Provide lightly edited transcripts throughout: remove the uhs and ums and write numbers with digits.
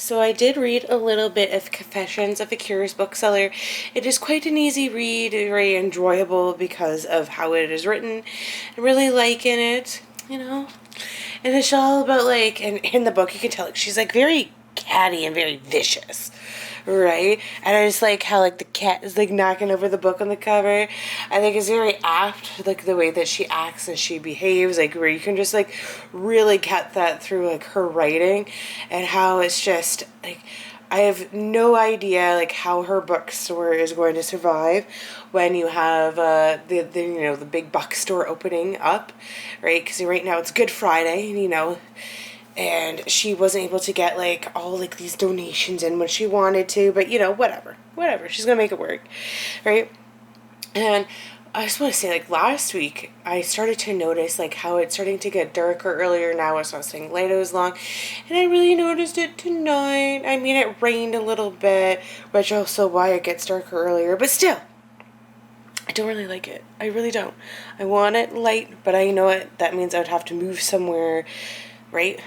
So I did read a little bit of Confessions of a Curious Bookseller. It is quite an easy read, very enjoyable because of how it is written. I really liking it, you know. And it's all about like, and in the book you can tell like she's like very catty and very vicious, right? And I just like how like the cat is like knocking over the book on the cover. I think it's very apt, like the way that she acts and she behaves, like where you can just like really get that through like her writing, and how it's just like I have no idea like how her bookstore is going to survive when you have the you know the big bookstore opening up, right? Because right now it's Good Friday, you know. And she wasn't able to get like all like these donations in when she wanted to, but you know, whatever, she's gonna make it work, right? And I just want to say, like last week I started to notice like how it's starting to get darker earlier now as I was staying late as long, and I really noticed it tonight. I mean, it rained a little bit, which also why it gets darker earlier, but still I don't really like it. I really don't. I want it light, but I know it that means I would have to move somewhere, right?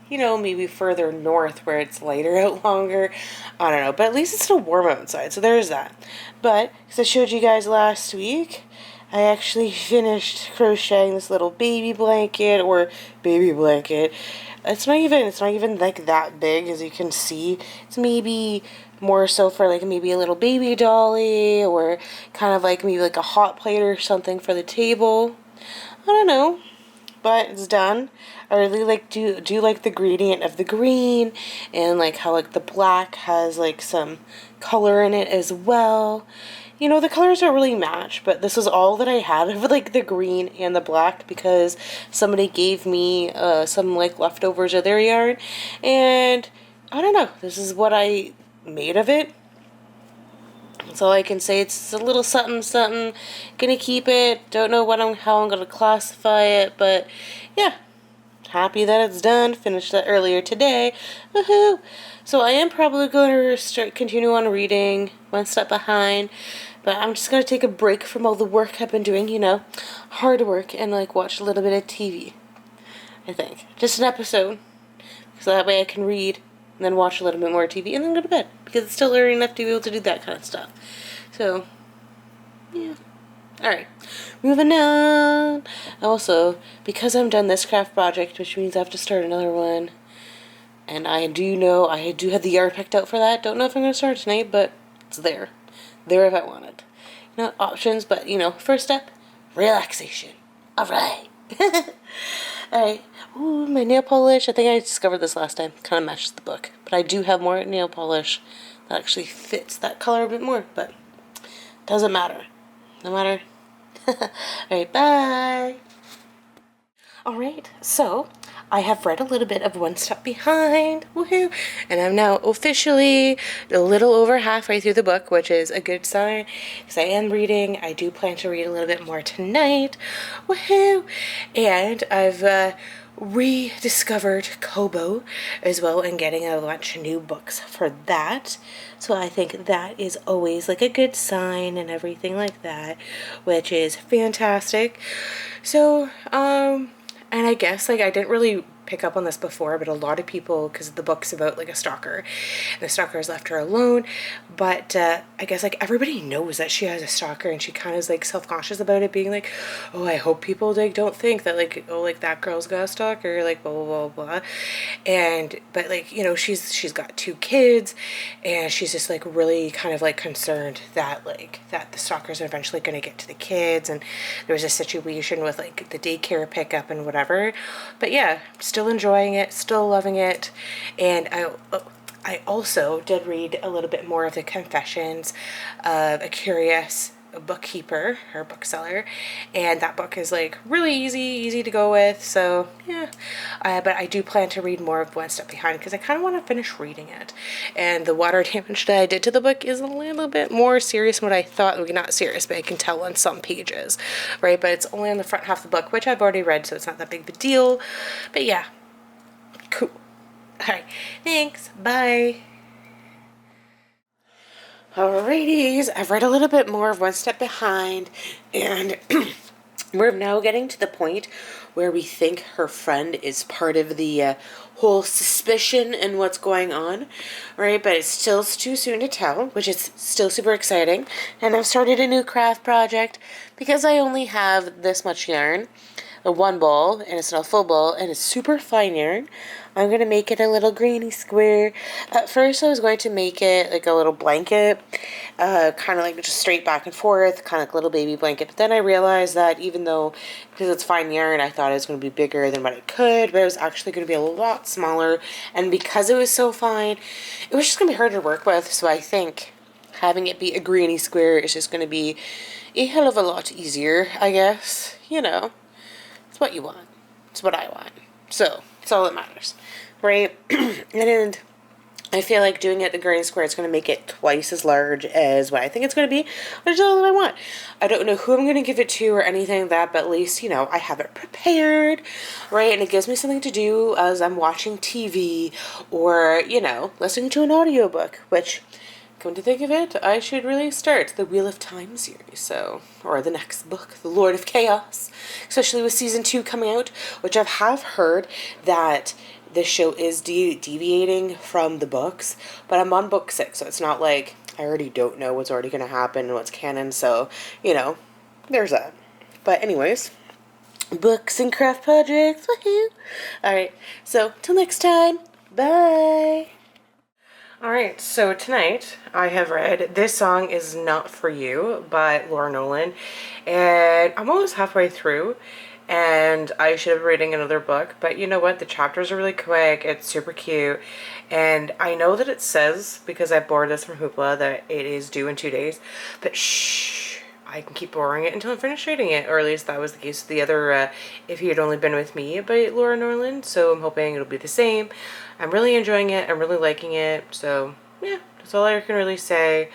You know, maybe further north where it's lighter out longer. I don't know, but at least it's still warm outside, so there's that. But, as I showed you guys last week, I actually finished crocheting this little baby blanket. It's not even like that big, as you can see. It's maybe more so for like maybe a little baby dolly, or kind of like maybe like a hot plate or something for the table. I don't know. But it's done. I really like do like the gradient of the green, and like how like the black has like some color in it as well. You know, the colors don't really match, but this is all that I had of like the green and the black because somebody gave me some like leftovers of their yarn, and I don't know, this is what I made of it. That's all I can say. It's a little something something. Gonna keep it. Don't know how I'm gonna classify it, but yeah, happy that it's done. Finished that earlier today. Woohoo! So I am probably going to continue on reading One Step Behind, but I'm just gonna take a break from all the work I've been doing. You know, hard work, and like watch a little bit of TV. I think just an episode, so that way I can read and then watch a little bit more TV, and then go to bed, because it's still early enough to be able to do that kind of stuff. So, yeah. Alright, moving on. Also, because I'm done this craft project, which means I have to start another one, and I do have the yarn picked out for that. Don't know if I'm going to start tonight, but it's there. There if I want it. Not options, but, you know, first step, relaxation. Alright. Alright. Ooh, my nail polish. I think I discovered this last time. Kind of matches the book. But I do have more nail polish that actually fits that color a bit more. But doesn't matter. No matter. Alright, bye. Alright, so I have read a little bit of One Step Behind. Woohoo! And I'm now officially a little over halfway through the book, which is a good sign, because I am reading. I do plan to read a little bit more tonight. Woohoo! And I've rediscovered Kobo as well, and getting a bunch of new books for that. So I think that is always like a good sign and everything like that, which is fantastic. So, and I guess, like, I didn't really pick up on this before, but a lot of people, because the book's about, like, a stalker, and the stalker has left her alone, but, I guess, like, everybody knows that she has a stalker, and she kind of is, like, self-conscious about it, being like, oh, I hope people, like, don't think that, like, oh, like, that girl's got a stalker, like, blah, blah, blah, blah, and, but, like, you know, she's got 2 kids, and she's just, like, really kind of, like, concerned that, like, that the stalkers are eventually going to get to the kids, and there was a situation with, like, the daycare pickup and whatever, but yeah, still enjoying it, still loving it. And I also did read a little bit more of the Confessions of a Curious Bookkeeper, or bookseller, and that book is like really easy to go with, so yeah. But I do plan to read more of One Step Behind, because I kind of want to finish reading it, and the water damage that I did to the book is a little bit more serious than what I thought. Well, not serious, but I can tell on some pages, right? But it's only on the front half of the book, which I've already read, so it's not that big of a deal. But yeah, cool. Alright, thanks, bye. Alrighties, I've read a little bit more of One Step Behind, and We're now getting to the point where we think her friend is part of the whole suspicion and what's going on, right? But it's still too soon to tell, which is still super exciting. And I've started a new craft project because I only have this much yarn, a one ball, and it's not a full ball, and it's super fine yarn. I'm going to make it a little greeny square. At first I was going to make it like a little blanket, kind of like just straight back and forth, kind of like a little baby blanket. But then I realized that even though, because it's fine yarn, I thought it was going to be bigger than what it could, but it was actually going to be a lot smaller. And because it was so fine, it was just going to be hard to work with. So I think having it be a greeny square is just going to be a hell of a lot easier, I guess. You know, it's what you want. It's what I want. So it's all that matters, right? And I feel like doing it the grain square, it's going to make it twice as large as what I think it's going to be, which is all that I want. I don't know who I'm going to give it to or anything like that, but at least, you know, I have it prepared, right? And it gives me something to do as I'm watching TV or, you know, listening to an audiobook, which, come to think of it, I should really start the Wheel of Time series, so, or the next book, The Lord of Chaos, especially with season 2 coming out, which I have heard that this show is deviating from the books, but I'm on book 6, so it's not like I already don't know what's already going to happen and what's canon, so, you know, there's that. But anyways, books and craft projects, woohoo! Alright, so, till next time, bye! Alright, so tonight I have read This Song Is Not For You by Laura Nolan, and I'm almost halfway through, and I should be reading another book, but you know what, the chapters are really quick, it's super cute, and I know that it says, because I borrowed this from Hoopla, that it is due in 2 days, but shh, I can keep borrowing it until I'm finished reading it, or at least that was the case with the other If You Had Only Been With Me by Laura Nolan, so I'm hoping it'll be the same. I'm really enjoying it, I'm really liking it, so yeah, that's all I can really say.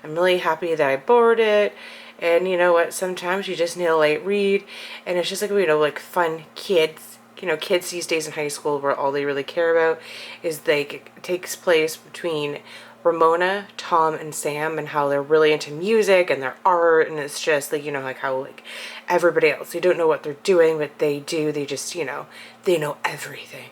I'm really happy that I borrowed it, and you know what, sometimes you just need a light read, and it's just like, you know, like fun kids, you know, kids these days in high school where all they really care about is like, it takes place between Ramona, Tom, and Sam, and how they're really into music and their art, and it's just like, you know, like how like everybody else, they don't know what they're doing, but they do, they just, you know, they know everything,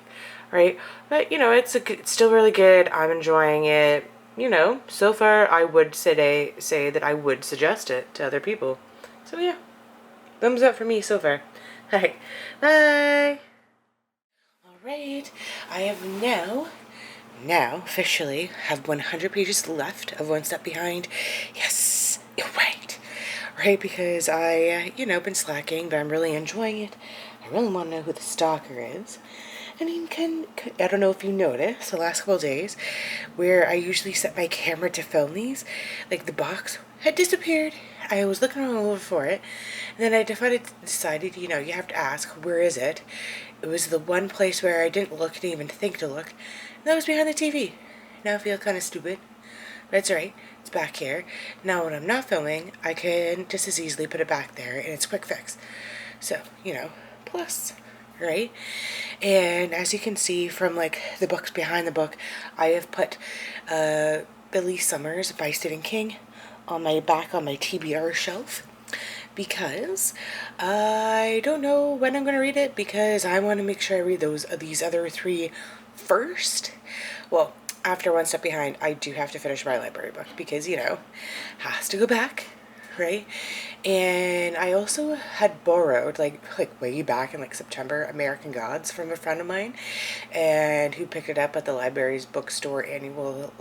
right? But you know, it's still really good. I'm enjoying it. You know, so far I would say that I would suggest it to other people. So yeah, thumbs up for me so far. Alright, bye! Alright, I have now officially have 100 pages left of One Step Behind. Yes, you're right. Right, because I, you know, been slacking, but I'm really enjoying it. I really want to know who the stalker is. I mean, I don't know if you noticed the last couple of days where I usually set my camera to film these, like the box had disappeared. I was looking all over for it, and then I decided, you know, you have to ask, where is it? It was the one place where I didn't look, didn't even think to look, and that was behind the TV. Now I feel kind of stupid, but it's alright. It's back here. Now when I'm not filming, I can just as easily put it back there, and it's a quick fix. So, you know, plus, right? And as you can see from like the books behind the book, I have put Billy Summers by Stephen King on my back on my TBR shelf because I don't know when I'm going to read it, because I want to make sure I read these other 3 first. Well, after One Step Behind, I do have to finish my library book because, you know, has to go back, right? And I also had borrowed, like way back in like September, American Gods from a friend of mine, and who picked it up at the library's bookstore annual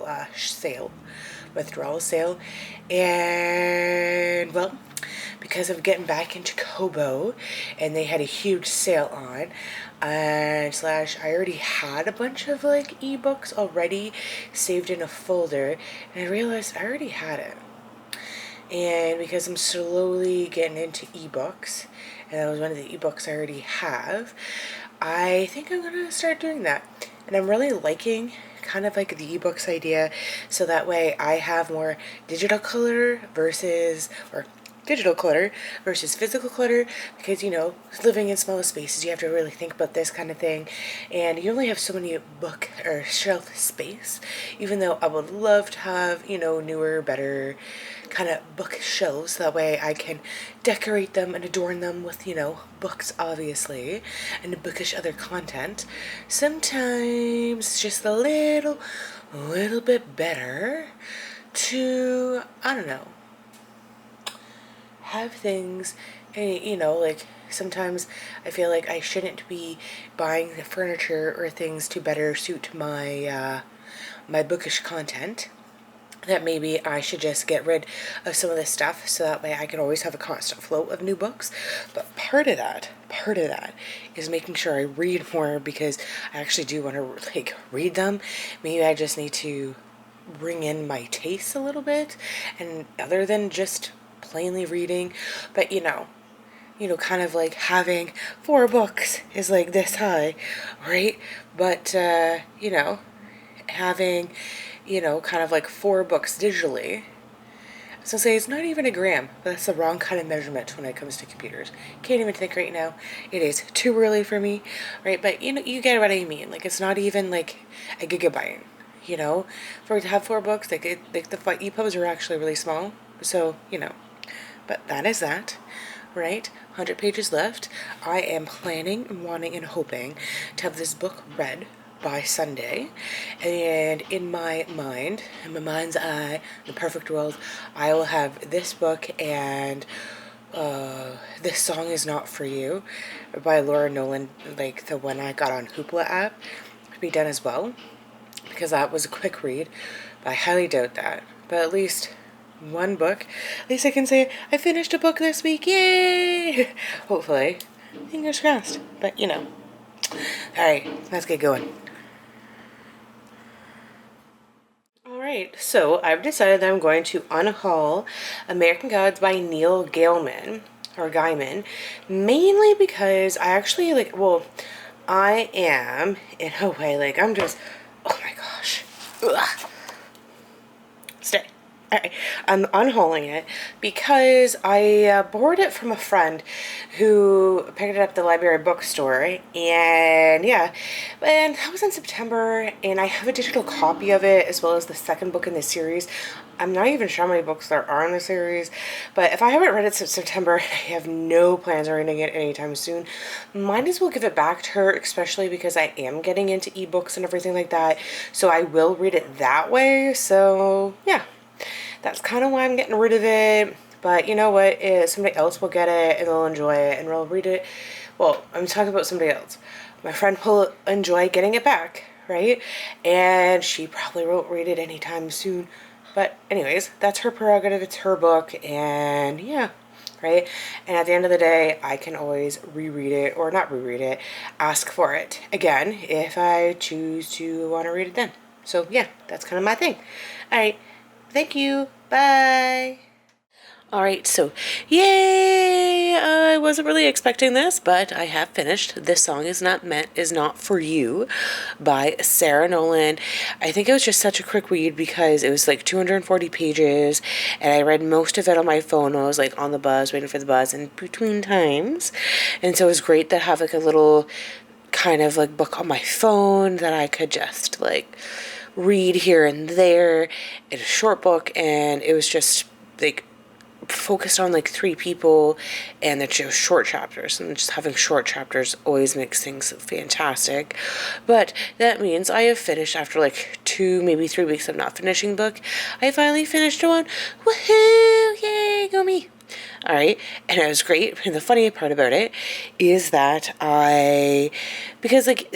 withdrawal sale. And well, because of getting back into Kobo, and they had a huge sale on, and I already had a bunch of like ebooks already saved in a folder, and I realized I already had it. And because I'm slowly getting into ebooks, and that was one of the ebooks I already have, I think I'm going to start doing that. And I'm really liking kind of like the ebooks idea, so that way I have more digital color versus, or digital clutter versus physical clutter, because, you know, living in smaller spaces, you have to really think about this kind of thing, and you only have so many book or shelf space, even though I would love to have, you know, newer, better kind of bookshelves. That way I can decorate them and adorn them with, you know, books, obviously, and bookish other content. Sometimes it's just a little bit better to, I don't know, have things, you know, like sometimes I feel like I shouldn't be buying the furniture or things to better suit my my bookish content. That maybe I should just get rid of some of this stuff so that way I can always have a constant flow of new books. But part of that is making sure I read more, because I actually do want to like read them. Maybe I just need to bring in my tastes a little bit, and other than just plainly reading. But you know, kind of like having 4 books is like this high, right? But you know, having, you know, kind of like 4 books digitally. So say it's not even a gram, but that's the wrong kind of measurement when it comes to computers. Can't even think right now. It is too early for me, right? But you know, you get what I mean. Like, it's not even like a gigabyte, you know? For to have 4 books, like the EPUBs are actually really small. So, you know, but that is that, right? 100 pages left. I am planning, wanting, and hoping to have this book read by Sunday, and in my mind, in my mind's eye, in the perfect world, I will have this book and This Song Is Not For You by Laura Nolan, like the one I got on Hoopla app, to be done as well, because that was a quick read, but I highly doubt that. But at least one book, at least I can say I finished a book this week, yay! Hopefully, fingers crossed. But you know, alright, let's get going. Alright, so I've decided that I'm going to unhaul American Gods by Neil Gaiman, or Gaiman, mainly because I actually, like, well, I am, in a way, like, I'm just, oh my gosh, ugh. Stay. Alright, I'm unhauling it because I borrowed it from a friend who picked it up at the library bookstore, and yeah, and that was in September, and I have a digital copy of it as well as the second book in the series. I'm not even sure how many books there are in the series, but if I haven't read it since September, I have no plans on reading it anytime soon. Might as well give it back to her, especially because I am getting into ebooks and everything like that, so I will read it that way. So yeah, that's kind of why I'm getting rid of it. But you know what? Somebody else will get it and they'll enjoy it and they'll read it. Well, I'm talking about somebody else. My friend will enjoy getting it back, right? And she probably won't read it anytime soon. But anyways, that's her prerogative. It's her book, and yeah, right? And at the end of the day, I can always reread it, or not reread it, ask for it again if I choose to want to read it then. So yeah, that's kind of my thing. All right. Thank you. Bye. Alright, so yay! I wasn't really expecting this, but I have finished This Song Is Not For You by Sarah Nolan. I think it was just such a quick read because it was like 240 pages, and I read most of it on my phone while I was like on the bus, waiting for the bus, in between times. And so it was great to have like a little kind of like book on my phone that I could just like read here and there. It's a short book, and it was just like focused on like 3 people, and it's just short chapters, and just having short chapters always makes things fantastic. But that means I have finished, after like 2, maybe 3 weeks of not finishing book, I finally finished one. Woohoo! Yay, go me! Alright, and it was great. And the funny part about it is that because like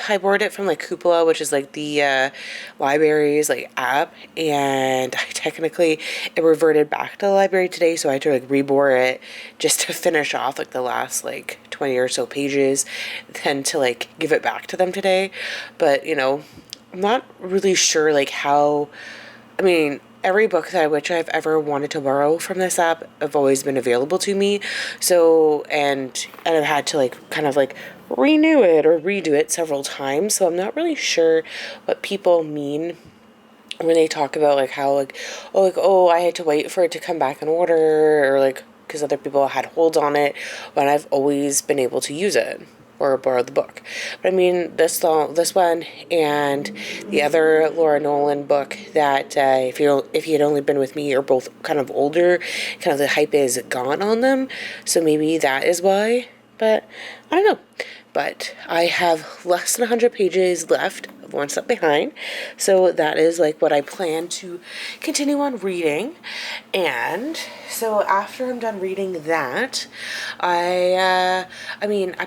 I borrowed it from like Cupola, which is like the library's like app, and it reverted back to the library today, so I had to like reborrow it just to finish off like the last like 20 or so pages, then to like give it back to them today. But you know, I'm not really sure like how, I mean, every book that I've ever wanted to borrow from this app have always been available to me. So, and I've had to like kind of like renew it or redo it several times. So I'm not really sure what people mean when they talk about like how like oh I had to wait for it to come back in order, or like because other people had holds on it, when I've always been able to use it or borrow the book. But I mean, this one and the other Laura Nolan book that if you had only been with me are both kind of older, kind of the hype is gone on them, so maybe that is why. But I don't know. But I have less than 100 pages left of One Step Behind, so that is like what I plan to continue on reading. And so after I'm done reading that, I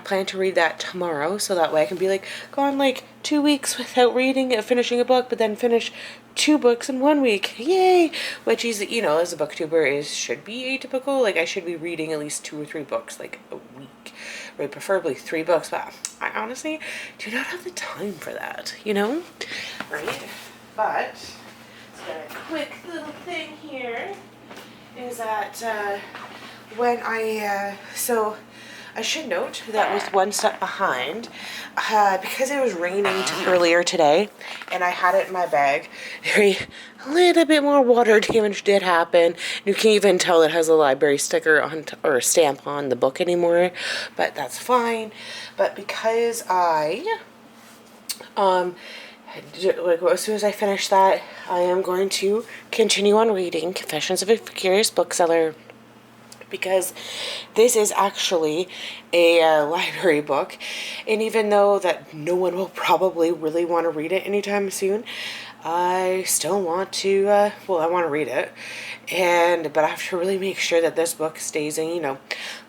plan to read that tomorrow, so that way I can be like go on like 2 weeks without reading finishing a book, but then finish 2 books in 1 week. Yay! Which is, as a booktuber should be atypical. Like I should be reading at least 2 or 3 books like a week. Right, preferably 3 books, but I honestly do not have the time for that, Right? But so a quick little thing here is that when so I should note that with One Step Behind, because it was raining earlier today, and I had it in my bag, a little bit more water damage did happen. You can't even tell it has a library sticker on or a stamp on the book anymore, but that's fine. But because like as soon as I finish that, I am going to continue on reading Confessions of a Curious Bookseller, because this is actually a library book, and even though that no one will probably really want to read it anytime soon, I still want to I want to read it, but I have to really make sure that this book stays in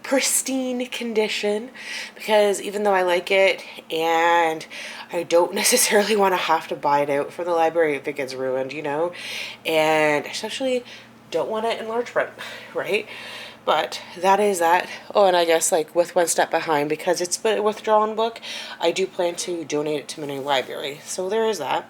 pristine condition, because even though I like it and I don't necessarily want to have to buy it out for the library if it gets ruined, and especially don't want it in large print, right? But that is that. Oh, and I guess like with One Step Behind, because it's a withdrawn book, I do plan to donate it to my library. So there is that.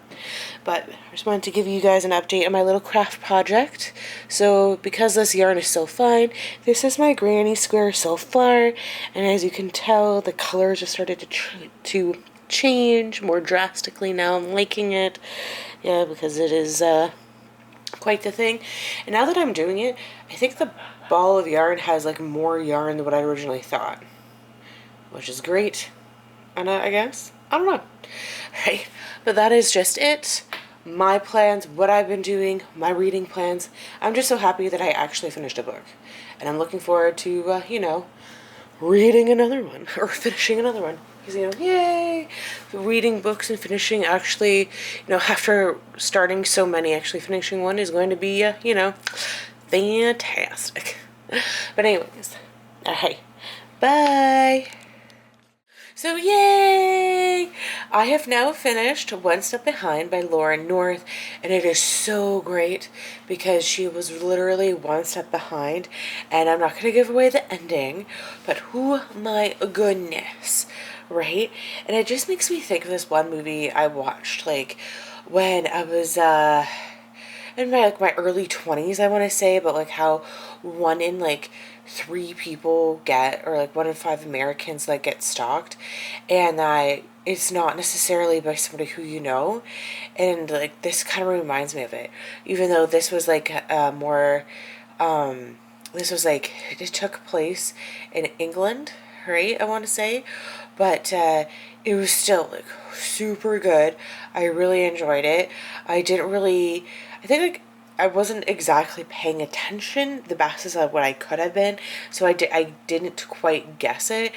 But I just wanted to give you guys an update on my little craft project. So because this yarn is so fine, this is my granny square so far. And as you can tell, the colors have started to change more drastically now. I'm liking it. Yeah, because it is quite the thing. And now that I'm doing it, I think the ball of yarn has like more yarn than what I originally thought, which is great. And I guess I don't know, right? But that is just it. My plans, what I've been doing, my reading plans. I'm just so happy that I actually finished a book, and I'm looking forward to reading another one or finishing another one. Because, yay! Reading books and finishing actually, after starting so many, actually finishing one is going to be, fantastic. But anyways, alright, bye! So yay! I have now finished One Step Behind by Laura North, and it is so great because she was literally one step behind, and I'm not going to give away the ending, but oh my goodness, right? And it just makes me think of this one movie I watched like when I was in my early 20s, I want to say, but like how 1 in 3 people get, or like 1 in 5 Americans like get stalked, and that it's not necessarily by somebody who and like this kind of reminds me of it, even though this was like more this was like it took place in England, right? I want to say, but it was still like super good. I really enjoyed it. I think like I wasn't exactly paying attention the best as what I could have been, so I didn't quite guess it,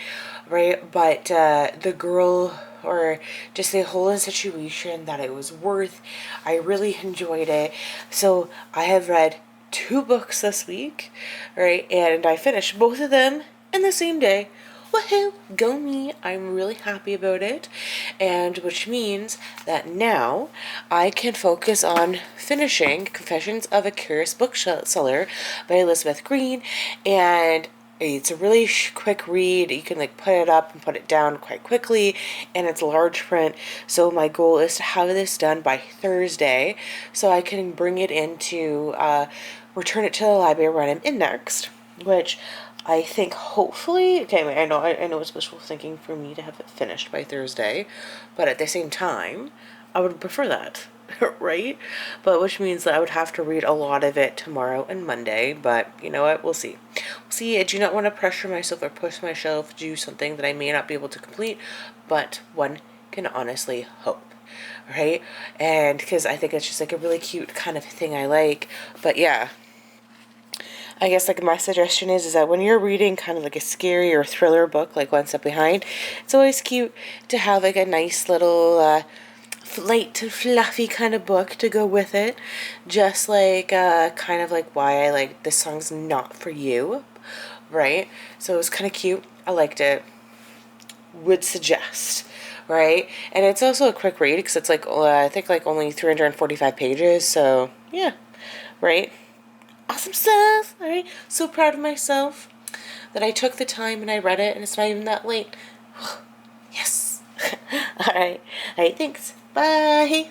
right? But the girl, or just the whole situation that it was worth, I really enjoyed it. So I have read 2 books this week, right? And I finished both of them in the same day. Woohoo! Go me! I'm really happy about it, and which means that now I can focus on finishing Confessions of a Curious Bookseller by Elizabeth Green, and it's a really quick read. You can like put it up and put it down quite quickly, and it's large print. So my goal is to have this done by Thursday, so I can bring it into return it to the library when I'm in next, which I think hopefully, okay, I know it's wishful thinking for me to have it finished by Thursday, but at the same time, I would prefer that, right? But which means that I would have to read a lot of it tomorrow and Monday. But you know what? We'll see. We'll see. I do not want to pressure myself or push myself to do something that I may not be able to complete, but one can honestly hope. Right? And because I think it's just like a really cute kind of thing I like. But yeah. I guess like my suggestion is that when you're reading kind of like a scary or thriller book like One Step Behind, it's always cute to have like a nice little light and fluffy kind of book to go with it. Just like kind of like why I like this song's not for you, right? So it was kind of cute. I liked it. Would suggest, right? And it's also a quick read because it's like I think like only 345 pages. So yeah, right? Awesome stuff. All right, so proud of myself that I took the time and I read it, and it's not even that late. Yes. All right. All right. Thanks. Bye.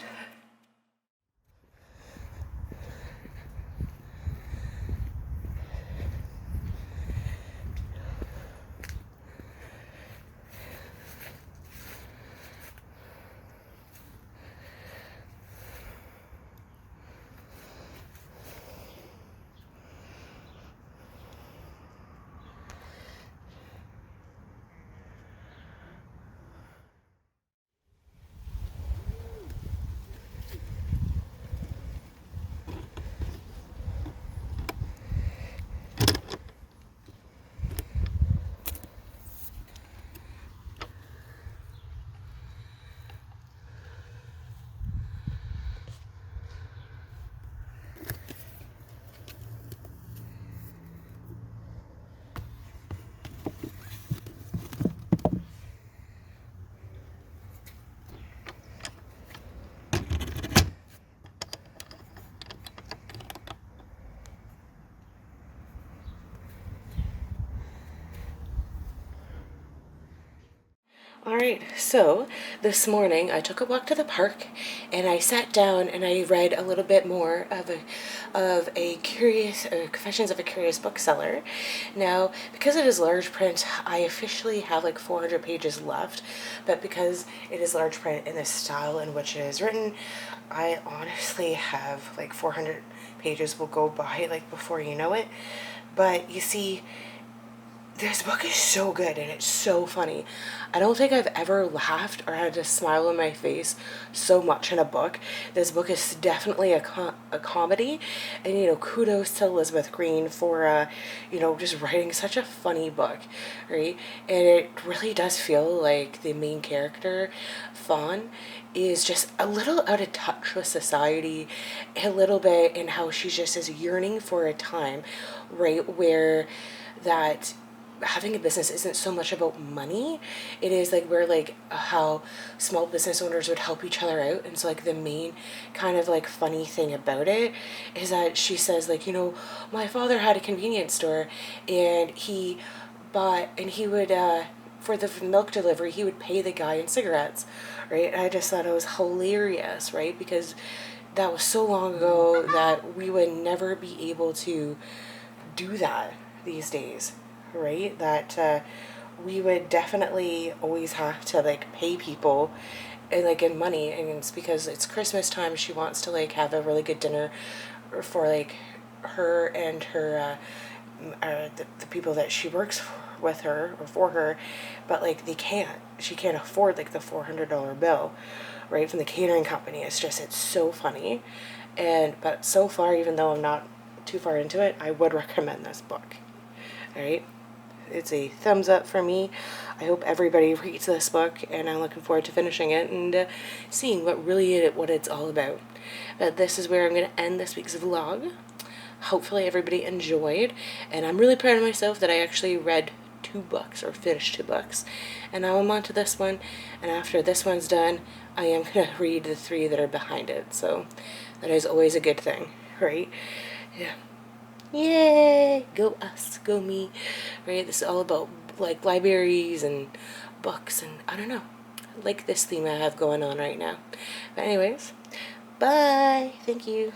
All right, so this morning I took a walk to the park and I sat down and I read a little bit more of a curious Confessions of a Curious Bookseller. Now, because it is large print, I officially have like 400 pages left, but because it is large print in the style in which it is written, I honestly have like 400 pages will go by like before you know it. But you see, this book is so good and it's so funny. I don't think I've ever laughed or had a smile on my face so much in a book. This book is definitely a comedy, and you know, kudos to Elizabeth Green for you know, just writing such a funny book, right? And it really does feel like the main character, Fawn, is just a little out of touch with society, a little bit in how she just is yearning for a time, right, where that having a business isn't so much about money. It is like where like how small business owners would help each other out. And so like the main kind of like funny thing about it is that she says like, you know, my father had a convenience store and he would for the milk delivery he would pay the guy in cigarettes, right? And I just thought it was hilarious, right? Because that was so long ago that we would never be able to do that these days, right? That we would definitely always have to like pay people and like in money, and it's because it's Christmas time. She wants to like have a really good dinner for like her and her the people that she works with her or for her, but like she can't afford like the $400 bill, right, from the catering company. It's so funny. And but so far, even though I'm not too far into it, I would recommend this book. All right, it's a thumbs up for me. I hope everybody reads this book, and I'm looking forward to finishing it and seeing what it's all about. But this is where I'm going to end this week's vlog. Hopefully everybody enjoyed, and I'm really proud of myself that I actually read 2 books or finished 2 books, and now I'm on to this one, and after this one's done I am going to read the 3 that are behind it, so that is always a good thing, right? Yeah. Yay! Go us, go me, right? This is all about like libraries and books, and I don't know, I like this theme I have going on right now. But anyways, bye! Thank you.